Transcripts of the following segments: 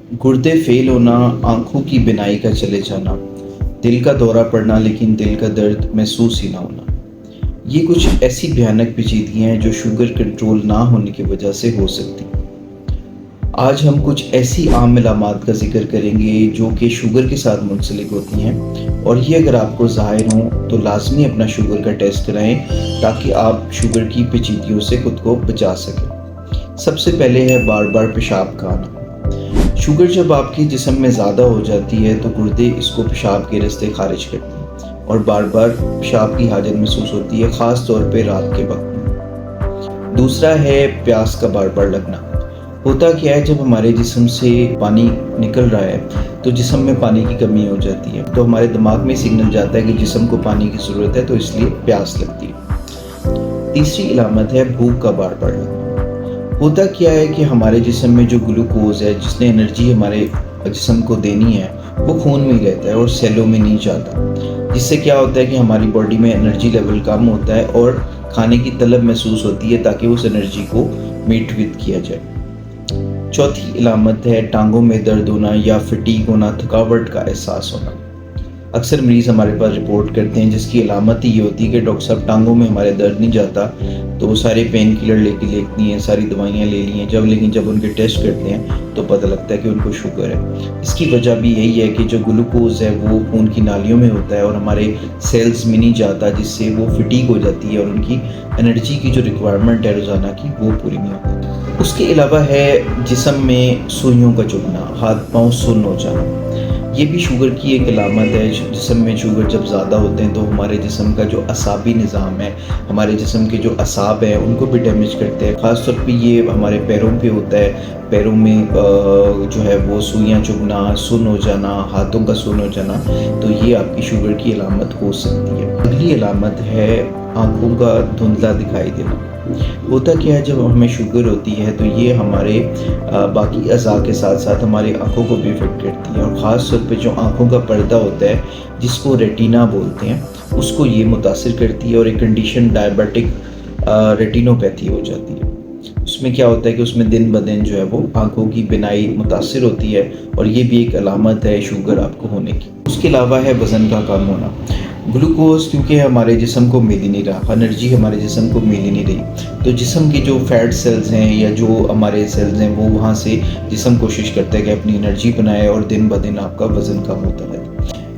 गुर्दे फेल होना, आँखों की बिनाई का चले जाना, दिल का दौरा पड़ना लेकिन दिल का दर्द महसूस ही ना होना। ये कुछ ऐसी भयानक पेचीदगियाँ हैं जो शुगर कंट्रोल ना होने की वजह से हो सकती हैं। आज हम कुछ ऐसी आम अलामात का ज़िक्र करेंगे जो कि शुगर के साथ मुंसलिक होती हैं, और ये अगर आपको ज़ाहिर हों तो लाज़मी अपना शुगर का टेस्ट कराएँ ताकि आप शुगर की पेचीदगियों से खुद को बचा सकें। सबसे पहले है बार-बार पेशाब का आना। शुगर जब आपके जिस्म में ज़्यादा हो जाती है तो गुर्दे इसको पेशाब के रास्ते खारिज करते हैं और बार-बार पेशाब की हाजत महसूस होती है, ख़ास तौर पे रात के वक्त में। दूसरा है प्यास का बार-बार लगना। होता क्या है, जब हमारे जिस्म से पानी निकल रहा है तो जिस्म में पानी की कमी हो जाती है, तो हमारे दिमाग में सिग्नल जाता है कि जिस्म को पानी की ज़रूरत है, तो इसलिए प्यास लगती है। तीसरी अलामत है भूख का बार-बार लगना। होता क्या है कि हमारे जिस्म में जो ग्लूकोज है, जिसने एनर्जी हमारे जिस्म को देनी है, वो खून में ही रहता है और सेलों में नहीं जाता, जिससे क्या होता है कि हमारी बॉडी में एनर्जी लेवल कम होता है और खाने की तलब महसूस होती है ताकि उस एनर्जी को मीट विद किया जाए। चौथी अलामत है टांगों में दर्द होना या फटीग होना, थकावट का एहसास होना। अक्सर मरीज़ हमारे पास रिपोर्ट करते हैं जिसकी अलामत ही ये होती है कि डॉक्टर साहब टांगों में हमारे दर्द नहीं जाता, तो वो सारे पेन किलर लेती हैं, सारी दवाइयाँ ले ली हैं, लेकिन जब उनके टेस्ट करते हैं तो पता लगता है कि उनको शुगर है। इसकी वजह भी यही है कि जो ग्लूकोज है वो खून की नालियों में होता है और हमारे सेल्स में नहीं जाता, जिससे वो फटीग हो जाती है और उनकी एनर्जी की जो रिक्वायरमेंट है रोज़ाना की, वो पूरी नहीं होती। उसके अलावा है जिस्म में सुइयों का चुभना, हाथ पाँव सुन्न हो जाना। ये भी शुगर की एक अलामत है। जिस्म में शुगर जब ज़्यादा होते हैं तो हमारे जिस्म का जो असाबी निज़ाम है, हमारे जिस्म के जो असाब हैं, उनको भी डैमेज करते हैं। ख़ास तौर पे ये हमारे पैरों पे होता है। पैरों में जो है वो सुइयाँ चुभना, सुन्न हो जाना, हाथों का सुन्न हो जाना, तो ये आपकी शुगर की अलामत हो सकती है। अगली अलामत है आँखों का धुंधला दिखाई देना। होता क्या है, जब हमें शुगर होती है तो ये हमारे बाकी अज़ा के साथ साथ हमारी आँखों को भी इफ़ेक्ट करती है, और ख़ास तौर पे जो आँखों का पर्दा होता है जिसको रेटिना बोलते हैं, उसको ये मुतासिर करती है और एक कंडीशन डायबिटिक रेटिनोपैथी हो जाती है। उसमें क्या होता है कि उसमें दिन ब दिन जो है वो आँखों की बिनाई मुतासिर होती है, और ये भी एक अलामत है शुगर आपको होने की। उसके अलावा है वज़न का कम होना। ग्लूकोज क्योंकि हमारे जिस्म को मिल ही नहीं रहा, एनर्जी हमारे जिस्म को मिल ही नहीं रही, तो जिस्म की जो फैट सेल्स हैं या जो हमारे सेल्स हैं वो वहाँ से जिस्म कोशिश करता है कि अपनी एनर्जी बनाए, और दिन ब दिन आपका वज़न कम होता है।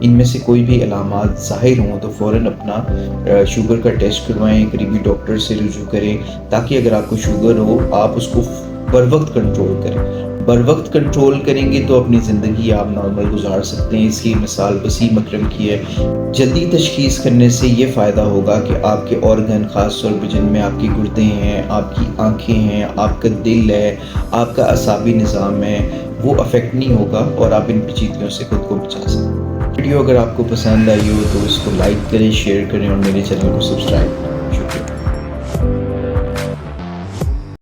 इनमें से कोई भी अलामात ज़ाहिर हों तो फ़ौरन अपना शुगर का टेस्ट करवाएं, करीबी डॉक्टर से रुजू करें, ताकि अगर आपको शुगर हो आप उसको बर वक्त कंट्रोल करें। बर वक्त कंट्रोल करेंगे तो अपनी ज़िंदगी आप नॉर्मल गुजार सकते हैं। इसकी मिसाल वसीम अकरम की है। जल्दी तशख़ीस करने से ये फ़ायदा होगा कि आपके ऑर्गन, ख़ास तौर पर जिनमें आपके गुर्दे हैं, आपकी आँखें हैं, आपका दिल है, आपका असाबी निज़ाम है, वो अफेक्ट नहीं होगा और आप इन पेचीदगियों से खुद को बचा सकते हैं। वीडियो अगर आपको पसंद आई हो तो इसको लाइक करें, शेयर करें और मेरे चैनल को सब्सक्राइब करें। शुक्रिया।